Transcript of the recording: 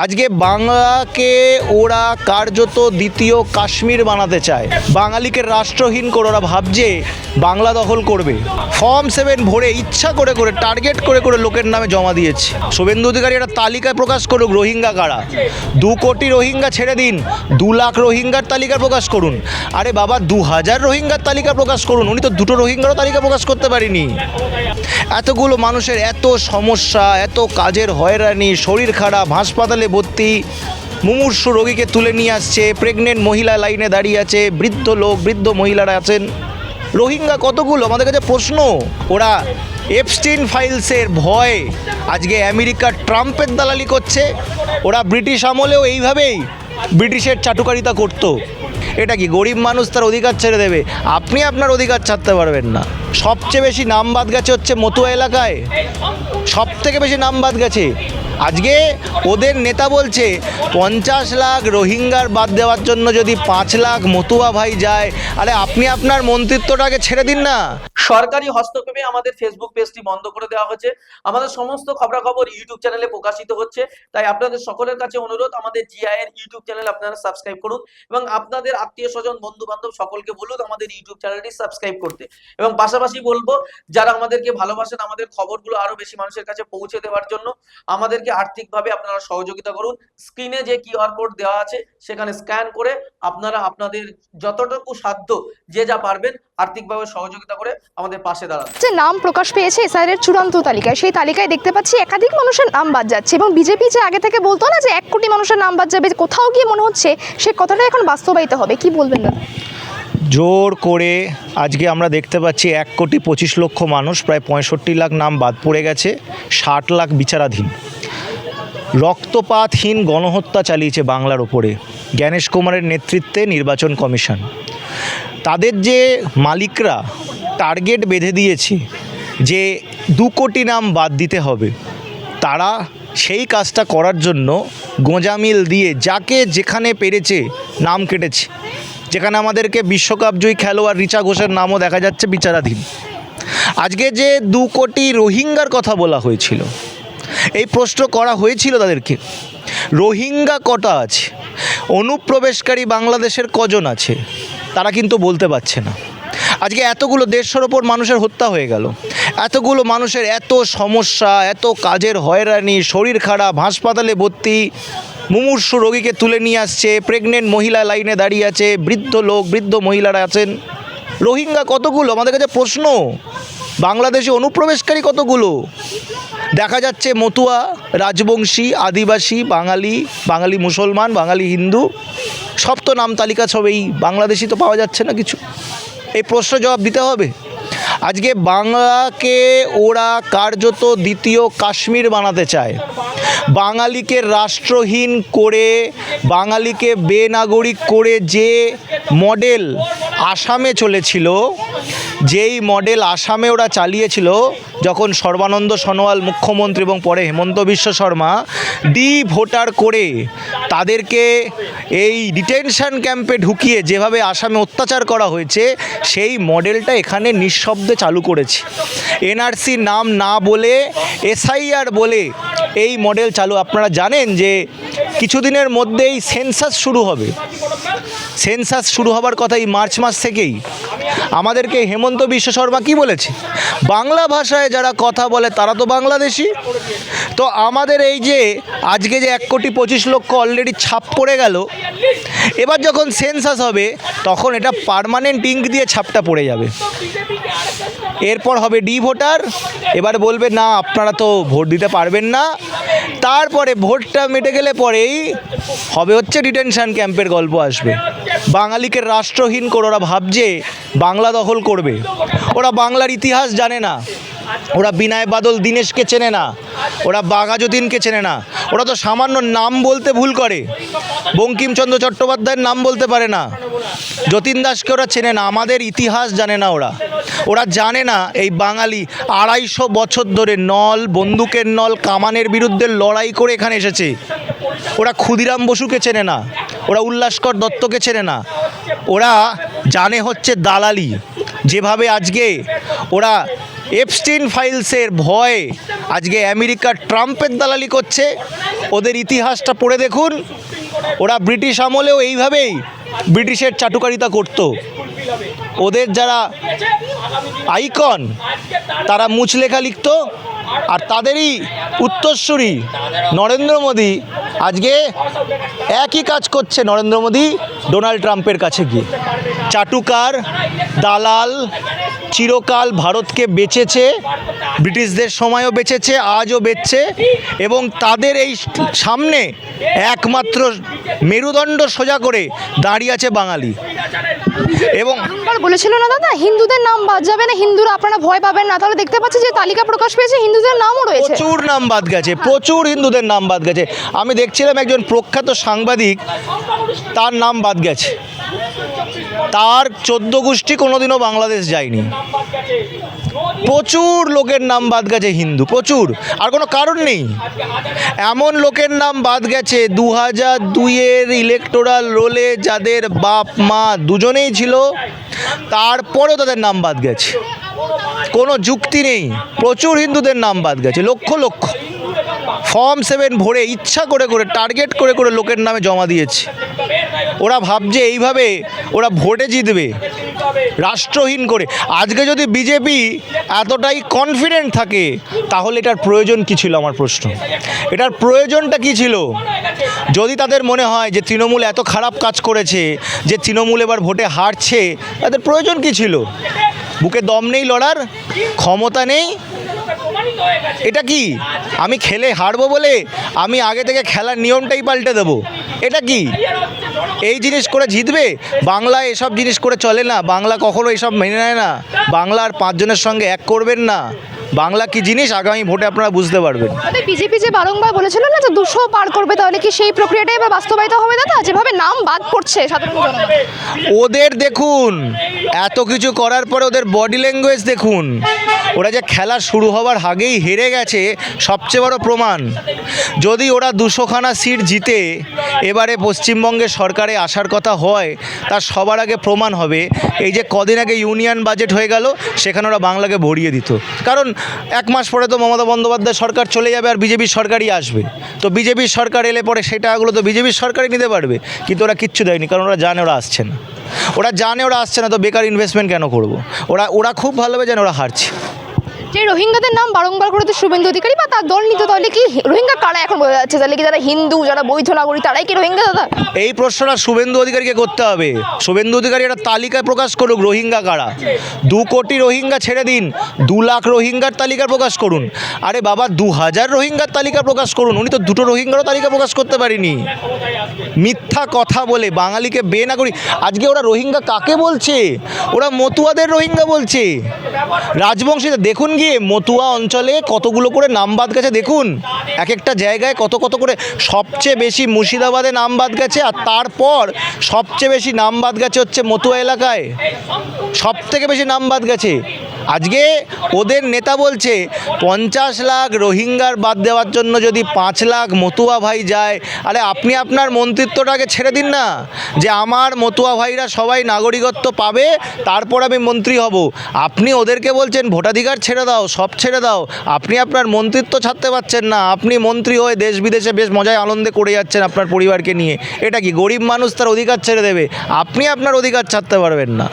আজকে বাংলাকে ওরা কার্যত দ্বিতীয় কাশ্মীর বানাতে চায়। বাঙালিকে রাষ্ট্রহীন করে ওরা ভাবছে বাংলা দখল করবে। ফর্ম 7 ভরে ইচ্ছা করে করে টার্গেট করে করে লোকের নামে জমা দিয়েছে। শুভেন্দু অধিকারী একটা তালিকা প্রকাশ করুক রোহিঙ্গা কারা। 2 কোটি রোহিঙ্গা ছেড়ে দিন, 2 লাখ রোহিঙ্গার তালিকা প্রকাশ করুন। আরে বাবা 2000 রোহিঙ্গার তালিকা প্রকাশ করুন। উনি তো 2টো রোহিঙ্গারও তালিকা প্রকাশ করতে পারেনি। এতগুলো মানুষের এত সমস্যা, এত কাজের হয়রানি, শরীর খারাপ, হাসপাতালে ভর্তি, মুমূর্ষু রোগীকে তুলে নিয়ে আসছে, প্রেগনেন্ট মহিলা লাইনে দাঁড়িয়ে আছে, বৃদ্ধ লোক, বৃদ্ধ মহিলারা আছেন। রোহিঙ্গা কতগুলো আমাদের কাছে প্রশ্ন। ওরা এপস্টিন ফাইলসের ভয়ে আজকে আমেরিকার ট্রাম্পের দালালি করছে। ওরা ব্রিটিশ আমলেও এইভাবেই ব্রিটিশের চাটুকারিতা করত। এটা কি গরিব মানুষ তার অধিকার ছেড়ে দেবে? আপনি আপনার অধিকার ছাড়তে পারবেন না। সবচেয়ে বেশি নাম বাদ গেছে হচ্ছে মতুয়া এলাকায়, সব থেকে বেশি নাম বাদ গেছে। আজকে ওদের নেতা বলছে 50 লাখ রোহিঙ্গার বাদ দেওয়ার জন্য যদি 5 লাখ মতুয়া ভাই যায়। আরে আপনি আপনার মন্ত্রিত্বটাকে ছেড়ে দিন না। সরকারি হস্তক্ষেপে আমাদের ফেসবুক পেজটি বন্ধ করে দেওয়া হয়েছে। আমাদের সমস্ত খবরাখবর ইউটিউব চ্যানেলে প্রকাশিত হচ্ছে। তাই আপনাদের সকলের কাছে অনুরোধ, আমাদের জিআই এর ইউটিউব চ্যানেল আপনারা সাবস্ক্রাইব করুন এবং আপনাদের আত্মীয় স্বজন, বন্ধু বান্ধব সকলকে বলুন আমাদের ইউটিউব চ্যানেলটি সাবস্ক্রাইব করতে। এবং পাশাপাশি বলবো, যারা আমাদেরকে ভালোবাসেন, আমাদের খবরগুলো আরো বেশি মানুষের কাছে পৌঁছে দেওয়ার জন্য আমাদেরকে আর্থিকভাবে আপনারা সহযোগিতা করুন। স্ক্রিনে যে কিউআর কোড দেওয়া আছে সেখানে স্ক্যান করে আপনারা আপনাদের যতটুকু সাধ্য যে যা পারবেন আর্থিকভাবে সহযোগিতা করে আমাদের পাশে দাঁড়ান। যে নাম প্রকাশ পেয়েছে এসআইআর এর চূড়ান্ত তালিকায়, সেই তালিকায় দেখতে পাচ্ছি একাধিক মানুষের নাম বাদ যাচ্ছে এবং বিজেপি যে আগে থেকে বলতো না যে 1 কোটি মানুষের নাম বাদ যাবে, কোথাও গিয়ে মনে হচ্ছে সে কথাটা এখন বাস্তবায়িত হবে। কি বলবেন দাদা? জোর করে আজকে আমরা দেখতে পাচ্ছি 1,25,00,000 মানুষ, প্রায় 65 লাখ নাম বাদ পড়ে গেছে, 60 লাখ বিচারাধীন। রক্তপাতহীন গণহত্যা চালিয়েছে বাংলার ওপরে জ্ঞানেশ কুমারের নেতৃত্বে নির্বাচন কমিশন। তাদের যে মালিকরা টার্গেট বেঁধে দিয়েছে যে 2 কোটি নাম বাদ দিতে হবে, তারা সেই কাজটা করার জন্য গোঁজামিল দিয়ে যাকে যেখানে পেরেছে নাম কেটেছে। যেখানে আমাদেরকে বিশ্বকাপজয়ী খেলোয়াড় রিচা ঘোষের নামও দেখা যাচ্ছে বিচারাধীন। আজকে যে 2 কোটি রোহিঙ্গার কথা বলা হয়েছিল, এই প্রশ্ন করা হয়েছিল তাদেরকে, রোহিঙ্গা কটা আছে, অনুপ্রবেশকারী বাংলাদেশের কজন আছে, তারা কিন্তু বলতে পারছে না। আজকে এতগুলো 150-র ওপর মানুষের হত্যা হয়ে গেল, এতগুলো মানুষের এত সমস্যা, এত কাজের হয়রানি, শরীর খারাপ, হাসপাতালে ভর্তি, মুমূর্ষু রোগীকে তুলে নিয়ে আসছে, প্রেগনেন্ট মহিলা লাইনে দাঁড়িয়ে আছে, বৃদ্ধ লোক, বৃদ্ধ মহিলারা আছেন। রোহিঙ্গা কতগুলো আমাদের কাছে প্রশ্ন। বাংলাদেশে অনুপ্রবেশকারী কতগুলো? দেখা যাচ্ছে মতুয়া, রাজবংশী, আদিবাসী, বাঙালি মুসলমান, বাঙালি হিন্দু, সব তো নাম তালিকা, সবেই বাংলাদেশি তো পাওয়া যাচ্ছে না কিছু। এই প্রশ্ন জবাব দিতে হবে। আজকে বাংলাকে ওরা কার্যত দ্বিতীয় কাশ্মীর বানাতে চায়। বাঙালিকে রাষ্ট্রহীন করে, বাঙালিকে বেনাগরিক করে যে মডেল আসামে চলেছিল, যেই মডেল আসামে ওরা চালিয়েছিল, যখন সর্বানন্দ সোনোয়াল মুখ্যমন্ত্রী এবং পরে হেমন্ত বিশ্ব শর্মা ভোটার করে তাদেরকে এই ডিটেনশন ক্যাম্পে ঢুকিয়ে যেভাবে আসামে অত্যাচার করা হয়েছে, সেই মডেলটা এখানে নিঃশব্দে চালু করেছে। এনআরসি নাম না বলে এসআইআর বলে এই মডেল চালু। আপনারা জানেন যে কিছুদিনের মধ্যেই সেন্সাস শুরু হবে। সেন্সাস শুরু হবার কথা এই মার্চ মাস থেকেই। আমাদেরকে হেমন্ত বিশ্ব শর্মা কি বলেছে? বাংলা ভাষায় যারা কথা বলে তারা তো বাংলাদেশি। তো আমাদের এই যে আজকে যে 1,25,00,000 অলরেডি ছাপ পড়ে গেল, এবার যখন সেন্সাস হবে তখন এটা পার্মানেন্ট ইঙ্ক দিয়ে ছাপটা পড়ে যাবে। এরপর হবে ভোটার। এবার বলবে না আপনারা তো ভোট দিতে পারবেন না। তারপরে ভোটটা মিটে গেলে পরেই হবে হচ্ছে ডিটেনশন ক্যাম্পের গল্প আসবে। বাঙালিকে রাষ্ট্রহীন করে ওরা ভাবছে বাংলা দখল করবে। ওরা বাংলার ইতিহাস জানে না, ওরা বিনয় বাদল দীনেশকে চেনে না, ওরা বাঘা যতীনকে চেনে না। ওরা তো সামান্য নাম বলতে ভুল করে, বঙ্কিমচন্দ্র চট্টোপাধ্যায়ের নাম বলতে পারে না, যতীন দাসকে ওরা চেনে না। আমাদের ইতিহাস জানে না ওরা জানে না এই বাঙালি 250 বছর ধরে নল, বন্দুকের নল, কামানের বিরুদ্ধে লড়াই করে এখানে এসেছে। ওরা ক্ষুদিরাম বসুকে চেনে না, ওরা উল্লাসকর দত্তকে চেনে না। ওরা জানে হচ্ছে দালালি। যেভাবে আজকে ওরা এপস্টিন ফাইলসের ভয়ে আজকে আমেরিকা ট্রাম্পের দালালি করছে। ওদের ইতিহাসটা পড়ে দেখুন, ওরা ব্রিটিশ আমলেও এইভাবেই ব্রিটিশের চাটুকারিতা করতো। ওদের যারা আইকন তারা মুচলেখা লিখতো, আর তাদেরই উত্তরসূরি নরেন্দ্র মোদী আজকে একই কাজ করছে। নরেন্দ্র মোদী ডোনাল্ড ট্রাম্পের কাছে গিয়ে চাটুকার, দালাল, চিরকাল ভারতকে বেচেছে, ব্রিটিশদের সময়ও বেচেছে, আজও বেচছে, এবং তাদের এই সামনে একমাত্র মেরুদণ্ড সোজা করে দাঁড়িয়ে আছে বাঙালি। এবং বারংবার বলেছিল না দাদা, হিন্দুদের নাম বাদ যাবে না, হিন্দুরা আপনারা ভয় পাবেন না। তাহলে দেখতে পাচ্ছি যে তালিকা প্রকাশ পেয়েছে, হিন্দুদের নামও রয়েছে। প্রচুর নাম বাদ গেছে, প্রচুর হিন্দুদের নাম বাদ গেছে। আমি দেখছিলাম একজন প্রখ্যাত সাংবাদিক, তার নাম বাদ গেছে। তার 14 গোষ্ঠী কোনোদিনও বাংলাদেশ যায়নি। প্রচুর লোকের নাম বাদ গেছে হিন্দু, প্রচুর, আর কোনো কারণ নেই। এমন লোকের নাম বাদ গেছে 2002-এর ইলেকটোরাল রোলে যাদের বাপ মা দুজনেই ছিল, তারপরেও তাদের নাম বাদ গেছে। কোনো যুক্তি নেই, প্রচুর হিন্দুদের নাম বাদ গেছে, লক্ষ লক্ষ। ফর্ম 7 ভরে ইচ্ছা করে করে টার্গেট করে করে লোকের নামে জমা দিয়েছে। ওরা ভাবছে এইভাবে ওরা ভোটে জিতবে, রাষ্ট্রহীন করে। আজকে যদি বিজেপি এতটাই কনফিডেন্ট থাকে, তাহলে এটার প্রয়োজন কী ছিল? আমার প্রশ্ন, এটার প্রয়োজনটা কী ছিল? যদি তাদের মনে হয় যে তৃণমূল এত খারাপ কাজ করেছে, যে তৃণমূল এবার ভোটে হারছে, তাদের প্রয়োজন কী ছিল? বুকে দম নেই লড়ার, ক্ষমতা নেই। এটা কি আমি খেলে হারবো বলে আমি আগে থেকে খেলার নিয়মটাই পাল্টে দেবো? এটা কি এই জিনিস করে জিতবে? বাংলায় এসব জিনিস করে চলে না, বাংলা কখনো এসব মেনে নেয় না। বাংলার 5 জনের সঙ্গে এক করবেন না। বাংলা কি জিনিস আগামী ভোটে আপনারা বুঝতে পারবেন। বিজেপি যে বারংবার বলেছিল না যে 200 পার করবে, তাহলে কি সেই প্রক্রিয়াটাই এবার বাস্তবায়িত হবে দাদা? যেভাবে নাম বাদ পড়ছে সাধারণ জনগণ, ওদের দেখুন, এত কিছু করার পরে ওদের বডি ল্যাঙ্গুয়েজ দেখুন। ওরা যে খেলা শুরু হওয়ার আগেই হেরে গেছে, সবচেয়ে বড় প্রমাণ। যদি ওরা 200খানা সিট জিতে এবারে পশ্চিমবঙ্গে সরকারে আসার কথা হয়, তার সবার আগে প্রমাণ হবে এই যে কদিন আগে ইউনিয়ন বাজেট হয়ে গেল, সেখানে ওরা বাংলাকে ভরিয়ে দিত। কারণ 1 মাস পরে তো মমতা বন্দ্যোপাধ্যায় সরকার চলে যাবে, আর বিজেপির সরকারই আসবে। তো বিজেপির সরকার এলে পরে সেই টাকাগুলো তো বিজেপির সরকারই নিতে পারবে। কিন্তু ওরা কিচ্ছু দেয়নি, কারণ ওরা জানে ওরা আসছে না। ওরা জানে ওরা আসছে না, তো বেকার ইনভেস্টমেন্ট কেন করবো? ওরা খুব ভালোভাবে জানে ওরা হারছে। যে রোহিঙ্গাদের নাম বারংবার করে শুভেন্দু অধিকারী বা তার দল নিত, তাহলে কি রোহিঙ্গা কারা এখন বোঝা যাচ্ছে? তাহলে কি যারা হিন্দু, যারা বৈধ নাগরিক, তারাই কি রোহিঙ্গা দাদা? এই প্রশ্নটা শুভেন্দু অধিকারীকে করতে হবে। শুভেন্দু অধিকারী একটা তালিকা প্রকাশ করুক রোহিঙ্গা কারা। 2 কোটি রোহিঙ্গা ছেড়ে দিন, 2 লাখ রোহিঙ্গার তালিকা প্রকাশ করুন। আরে বাবা, 2000 রোহিঙ্গার তালিকা প্রকাশ করুন। উনি তো 2টো রোহিঙ্গারও তালিকা প্রকাশ করতে পারেনি। মিথ্যা কথা বলে বাঙালিকে বেনাগরিক। আজকে ওরা রোহিঙ্গা কাকে বলছে? ওরা মতুয়াদের রোহিঙ্গা বলছে। রাজবংশীদের দেখুন গিয়ে মতুয়া অঞ্চলে কতগুলো করে নাম বাদ গেছে দেখুন, এক একটা জায়গায় কত কত করে। সবচেয়ে বেশি মুর্শিদাবাদে নাম বাদ গেছে, আর তারপর সবচেয়ে বেশি নাম বাদ গেছে হচ্ছে মতুয়া এলাকায়, সবথেকে বেশি নাম বাদ গেছে। আজকে ওদের নেতা বলছে 50 লাখ রোহিঙ্গার বাদ দেওয়ার জন্য যদি 5 লাখ মতুয়া ভাই যায়। আরে আপনি আপনার মন্ত্রিত্বটাকে ছেড়ে দিন না, যে আমার মতুয়া ভাইরা সবাই নাগরিকত্ব পাবে, তারপর আমি মন্ত্রী হব। আপনি ওদেরকে বলছেন ভোটাধিকার ছেড়ে দাও, সব ছেড়ে দাও। আপনি আপনার মন্ত্রিত্ব ছাড়তে পারছেন না। আপনি মন্ত্রী হয়ে দেশ বিদেশে বেশ মজায় আনন্দে করে যাচ্ছেন আপনার পরিবারকে নিয়ে। এটা কি গরিব মানুষ তার অধিকার ছেড়ে দেবে? আপনি আপনার অধিকার ছাড়তে পারবেন না।